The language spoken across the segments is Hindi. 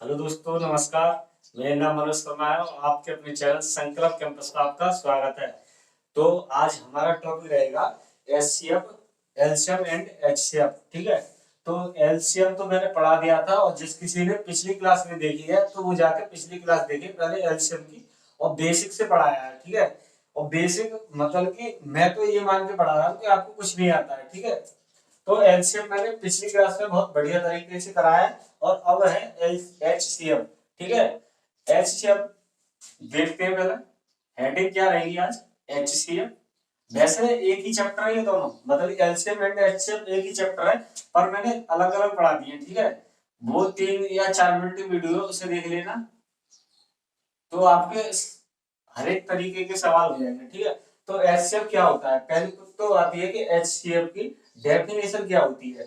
हेलो दोस्तों, नमस्कार। मेरा नाम मनोज शर्मा है और आपके अपने चैनल संकल्प कैंपस पर आपका स्वागत है। तो आज हमारा टॉपिक रहेगा एचसीएफ, एलसीएम एंड एचसीएफ। ठीक है। तो एलसीएम तो मैंने पढ़ा दिया था और जिस किसी ने पिछली क्लास में देखी है तो वो जाके पिछली क्लास देखे पहले एलसीएम की, और बेसिक से पढ़ाया है। ठीक है। और बेसिक मतलब कि मैं तो ये मान के पढ़ा रहा हूँ कि आपको कुछ नहीं आता है। ठीक है। तो एलसीएम मैंने पिछली क्लास में बहुत बढ़िया तरीके से कराया है और अब है एचसीएम। ठीक है। एचसीएम देखते हैं पहले हेडिंग क्या रहेगी आज। एचसीएम वैसे एक ही चैप्टर है ये दोनों, मतलब एलसीएम एंड एचसीएम एक ही चैप्टर है, पर मैंने अलग अलग पढ़ा दिए। ठीक है। वो 3 या 4 मिनट की वीडियो उसे देख लेना तो आपके हर एक तरीके के सवाल हो जाएंगे। ठीक है। तो एचसीएफ क्या होता है, पहली तो आती है कि एचसीएफ की डेफिनेशन क्या होती है।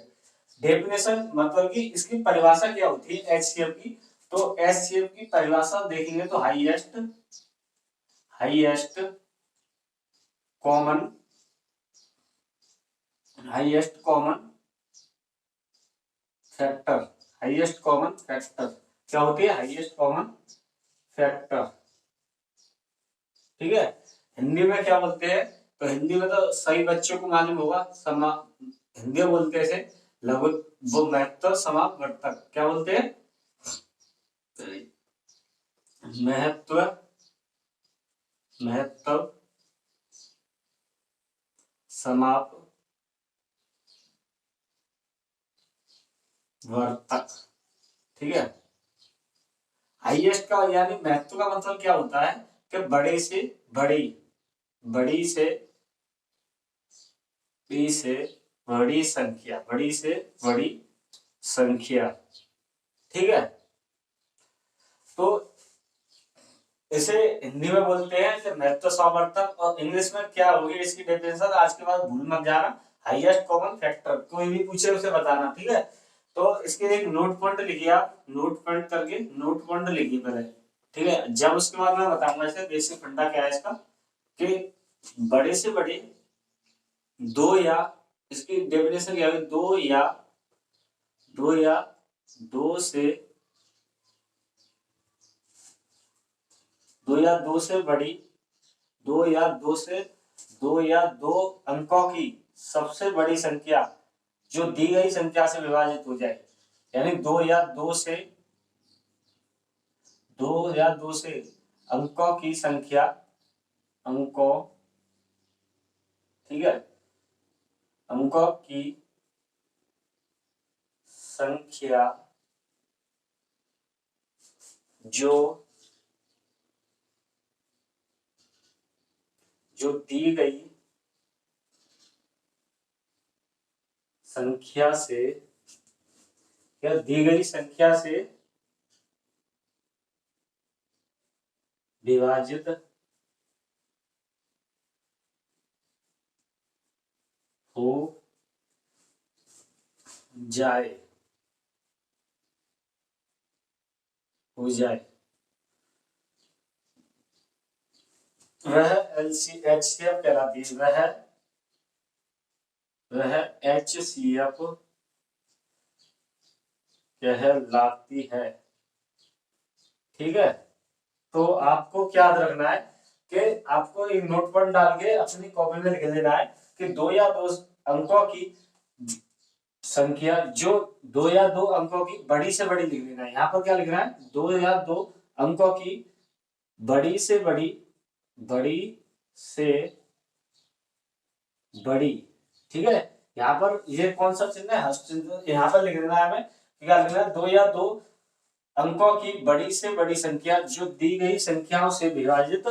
डेफिनेशन मतलब कि इसकी परिभाषा क्या होती है एचसीएफ की। तो एचसीएफ की परिभाषा देखेंगे तो highest highest common highest common factor. Highest common factor क्या होती है, हाईएस्ट कॉमन फैक्टर। ठीक है। हिंदी में क्या बोलते हैं, तो हिंदी में तो सही बच्चों को मालूम होगा, हिंदी में बोलते हैं लगभग वो महत्व समापवर्तक। क्या बोलते हैं, महत्व महत्व समापवर्तक। ठीक है। हाईएस्ट का यानी महत्व का मतलब क्या होता है कि बड़े से बड़ी, बड़ी से बड़ी संख्या, बड़ी से बड़ी संख्या। ठीक है। तो इसे हिंदी में बोलते हैं कि महत्व सामर्थक, और इंग्लिश में क्या होगी इसकी डेफिनेशन आज के बाद भूल मत जाना। हाईएस्ट कॉमन फैक्टर, कोई भी पूछे उसे बताना। ठीक है। तो इसके एक नोट पॉइंट लिखिए आप, नोट पॉइंट करके नोट पॉइंट लिखिए पहले। ठीक है। जब उसके बाद मैं बताऊंगा इसे बेसिक फंडा क्या है इसका, कि बड़े से बड़े दो, या इसकी डेफिनेशन क्या है, दो या दो से बड़ी, दो या दो अंकों की सबसे बड़ी संख्या जो दी गई संख्या से विभाजित हो जाए। यानी दो या दो से अंकों की संख्या, अंकों, ठीक है, अंकों की संख्या जो दी गई संख्या से, या दी गई संख्या से विभाजित हो जाए वह एचसीएफ कहलाती है। वह एचसीएफ कहलाती है। ठीक है। तो आपको क्या याद रखना है कि आपको एक नोट पर डाल के अपनी कॉपी में लिख लेना है कि दो या दो अंकों की संख्या, जो दो या दो अंकों की बड़ी से बड़ी लिख लेना है। यहाँ पर क्या लिखना है, दो या दो अंकों की बड़ी से बड़ी, बड़ी से बड़ी। ठीक है। यहाँ पर ये कौन सा चिन्ह है, हस्त चिन्ह। यहाँ पर लिख देना है हमें, क्या लिखना है, दो या दो अंकों की बड़ी से बड़ी संख्या जो दी गई संख्याओं से विभाजित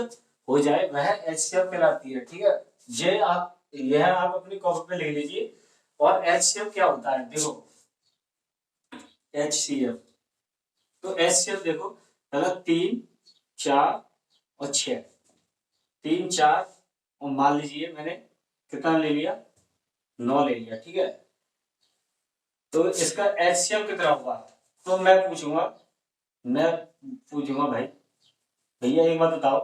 हो जाए वह एचसीएफ कहलाती है। ठीक है। यह आप अपनी कॉपी पे लिख लीजिए। और एचसीएफ क्या होता है, देखो एचसीएफ, तो एचसीएफ देखो पहला 3, 4 और 6। 3, 4 और मान लीजिए मैंने कितना ले लिया, 9 ले लिया। ठीक है। तो इसका एचसीएफ कितना हुआ, तो मैं पूछूंगा भाई, भैया एक बात बताओ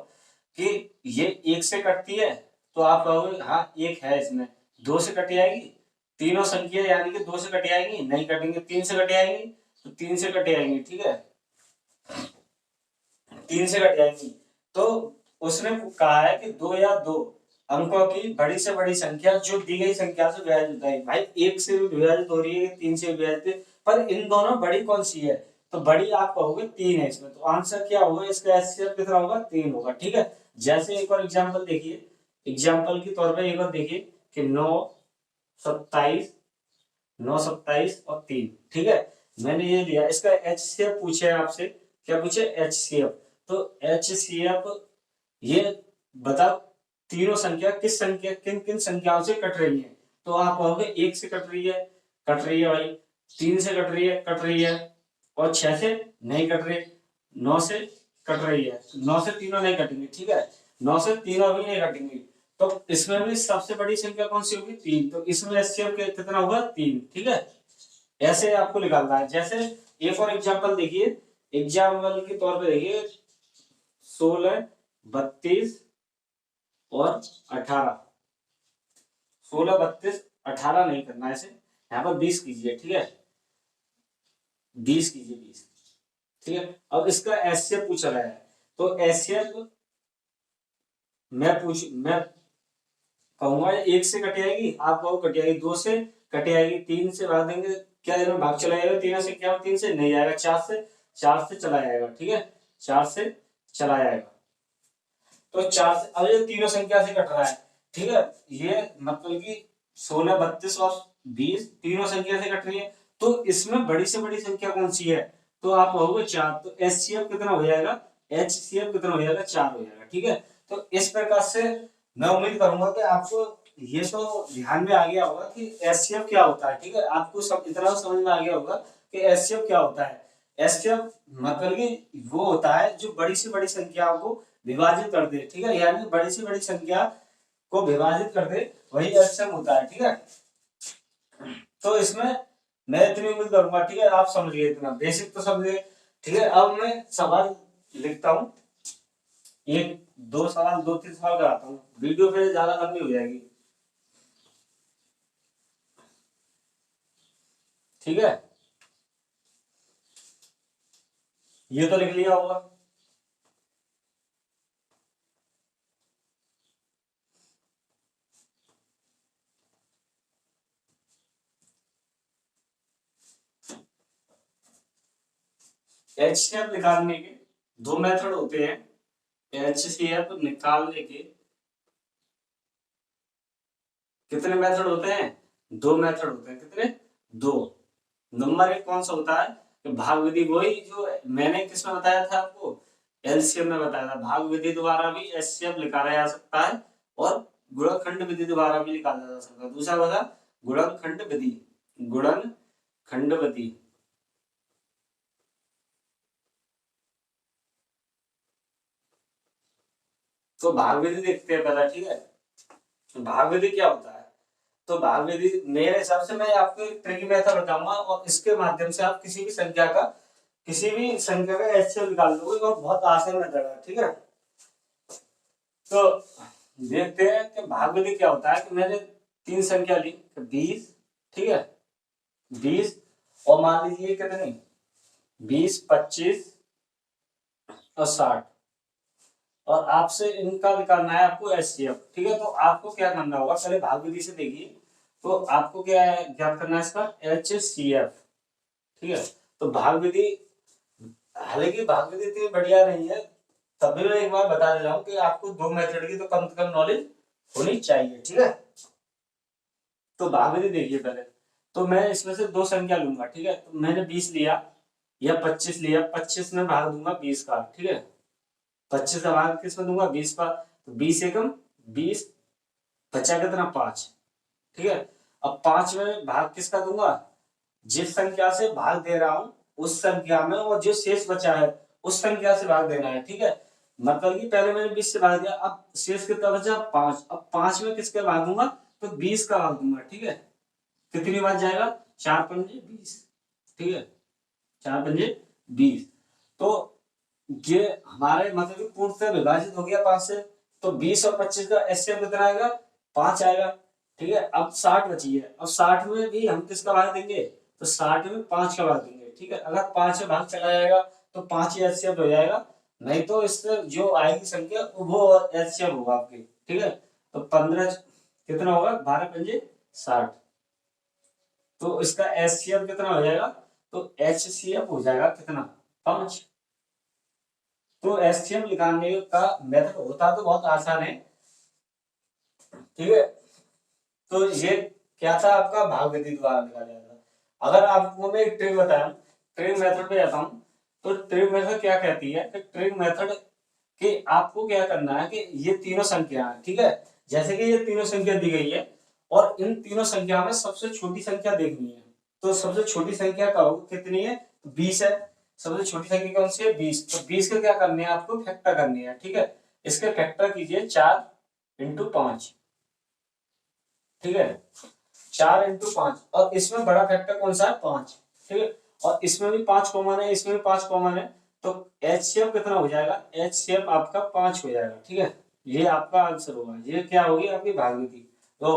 कि ये एक से कटती है, तो आप कहोगे हाँ एक है इसमें। दो से कटी आएगी, तीनों संख्या यानी कि दो से कटी आएंगी, नहीं कटेंगे। तीन से कटी आएंगी तो तीन से कटी आएंगी। ठीक है। 3 से कट जाएंगी। तो उसने कहा है कि 2 या 2 अंकों की बड़ी से बड़ी संख्या जो दी गई संख्या से विभाजित है। भाई 1 से भी विभाजित हो रही है, 3 से विभाजित है, पर इन दोनों बड़ी कौन सी है? तो बड़ी आप कहोगे 3 है इसमें, तो आंसर क्या होगा इसका? एचसीएफ कितना होगा? 3 होगा। ठीक है, जैसे एक और एग्जांपल देखिए, एग्जांपल के तौर पे एक और देखिए कि 9, 27, 9, 27 और 3। ठीक है, मैंने ये दिया, इसका एचसीएफ पूछे आपसे, क्या पूछे? एचसीएफ। तो एचसीएफ ये बता, तीनों संख्या किन किन संख्याओं से कट रही है? तो आप कहोगे 1 से कट रही है, भाई, 3 से कट रही है, और 6 से नहीं कट रही, 9 से कट रही है, 9 से तीनों नहीं कटेंगे। ठीक है, 9 से तीनों भी नहीं कटेंगे, तो इसमें भी सबसे बड़ी संख्या कौन सी होगी? 3। तो इसमें एचसीएफ कितना होगा? 3। ठीक है, ऐसे आपको निकालना है। जैसे एक और एग्जांपल देखिए, एग्जांपल के तौर पे देखिए 16, 32 और 18। 16, 32, 18 नहीं करना है इसे, यहाँ पर 20 कीजिए। ठीक है, 20 कीजिए, 20। ठीक है, अब इसका एचसीएफ पूछा गया है, तो एचसीएफ मैं कहूंगा 1 से कट जाएगी, आप कहो कट जाएगी, 2 से कट जाएगी, 3 से भाग देंगे, क्या इनमें भाग चला जाएगा? 3 से क्या? 3 से नहीं आएगा, 4 से चला जाएगा। ठीक है, 4 से चला जाएगा, तो 4 से, अब ये तीनों संख्या से कट रहा है। ठीक है, ये मतलब कि 16, 32 और 20 तीनों संख्या से कट रही है, तो इसमें बड़ी से बड़ी संख्या कौन सी है? तो आप कहोगे 4। तो एचसीएफ कितना हो जाएगा? एचसीएफ कितना हो जाएगा? 4 हो जाएगा। ठीक है, तो इस प्रकार से मैं उम्मीद करूंगा कि आपको ये तो ध्यान में आ गया होगा कि एचसीएफ क्या होता है। ठीक है, आपको सब इतना समझ में आ गया होगा कि एचसीएफ क्या होता है। एचसीएफ मतलब कि वो होता है जो बड़ी से बड़ी संख्याओं को विभाजित कर दे। ठीक है, यानी बड़ी से बड़ी संख्या को विभाजित कर दे, वही एचसीएफ होता है। ठीक है, तो इसमें मैं इतनी उम्मीद करूंगा। ठीक है, आप समझ गए, इतना बेसिक तो समझ गए। ठीक है, अब मैं सवाल लिखता हूँ, एक दो सवाल, 2-3 सवाल कराता हूँ, वीडियो फिर ज्यादा लंबी हो जाएगी। ठीक है, ये तो लिख लिया होगा। एचसीएफ निकालने के 2 मेथड होते हैं। एचसीएफ निकालने के कितने मेथड होते हैं? 2 मेथड होते हैं। कितने? 2। नंबर 1 कौन सा होता है? कि भाग विधि, वही जो मैंने किसमें बताया था आपको, एलसीएम में बताया था। भाग विधि द्वारा भी एचसीएफ निकाला जा सकता है, और गुणनखंड विधि द्वारा भी निकाला जा सकता है। दूसरा वाला गुणनखंड विधि, गुणनखंड विधि। तो भाग विधि देखते हैं पहला। ठीक है, भाग विधि क्या होता है? तो भाग विधि मेरे हिसाब से मैं आपको एक ट्रिकी मेथड बताऊंगा, और इसके माध्यम से आप किसी भी संख्या का एचसीएफ निकाल लोगे, और बहुत आसान मेथड है। ठीक है, तो देखते हैं कि भाग विधि क्या होता है। कि मैंने 3 संख्या ली, 20, ठीक है, 20, और मान लीजिए कितनी, 20, 25 और 60, और आपसे इनका निकालना है आपको एचसीएफ। ठीक है, तो आपको क्या करना होगा, पहले भाग विधि से देखिए, तो आपको क्या है, ज्ञात करना है इसका एचसीएफ। ठीक है, तो भाग विधि, हालांकि भाग विधि इतनी बढ़िया नहीं है, तब भी मैं एक बार बता दे रहा हूँ कि आपको 2 मेथड की तो कम से कम नॉलेज होनी चाहिए। ठीक है, तो भाग विधि देखिए पहले, तो मैं इसमें से 2 संख्या लूंगा। ठीक है, तो मैंने 20 लिया या 25 लिया, 25 में भाग दूंगा 20 का। ठीक है, 25 का भाग किसमें दूंगा? 20 का, तो 20 एकम 20, बचा कितना? 5। ठीक है, अब 5 में भाग किसका दूंगा? जिस संख्या से भाग दे रहा हूं उस संख्या में, और जो शेष बचा है उस संख्या से भाग देना है। ठीक है, मतलब कि पहले मैंने 20 से भाग दिया, अब शेष कितना बचा? 5। अब 5 में किसके भाग दूंगा? तो 20 का भाग दूंगा। ठीक है, कितनी बार जाएगा? 4 पंजे 20। ठीक है, 4 पंजे 20, तो ये हमारे मतलब कि पूर्ण से विभाजित हो गया 5 से, तो 20 और 25 का एचसीएफ कितना आएगा? 5 आएगा। ठीक है, अब 60 बची है, अब 60 में भी हम किसका भाग देंगे? तो 60 में 5 का भाग देंगे। ठीक है, अगर 5 में भाग चला जाएगा तो 5 ही एचसीएफ हो जाएगा, नहीं तो इससे जो आएगी संख्या वो एचसीएफ होगा आपके, ठीक है। तो 15 कितना होगा, 12 पंजे 60। तो इसका एचसीएफ कितना हो जाएगा, तो एचसीएफ हो जाएगा कितना, 5। तो एचसीएफ निकालने का मेथड होता तो बहुत आसान है, ठीक है। तो ये क्या था आपका, भागविधि द्वारा निकाला जाता। अगर आपको मैं एक ट्रिक बताया, ट्रिक मेथड पे जाता हूँ। तो ट्रिक मेथड क्या कहती है, ट्रिक मेथड कि आपको क्या करना है कि ये तीनों संख्या है, ठीक है। जैसे कि ये तीनों संख्या दी गई है और इन तीनों संख्या में सबसे छोटी संख्या देखनी है। तो सबसे छोटी संख्या का कितनी है, 20 है। सबसे छोटी संख्या कौन सी है, 20। तो 20 का क्या करनी है आपको, फैक्टर करनी है, ठीक है। इसके फैक्टर कीजिए 4 × 5, ठीक है। 4 × 5 और इसमें बड़ा फैक्टर कौन सा है, 5, ठीक है। और इसमें भी 5 कॉमन है, इसमें भी 5 कॉमन है। तो एचसीएफ कितना हो जाएगा, एचसीएफ आपका 5 हो जाएगा, ठीक है। ये आपका आंसर होगा, ये क्या होगी आपकी भागविधि। तो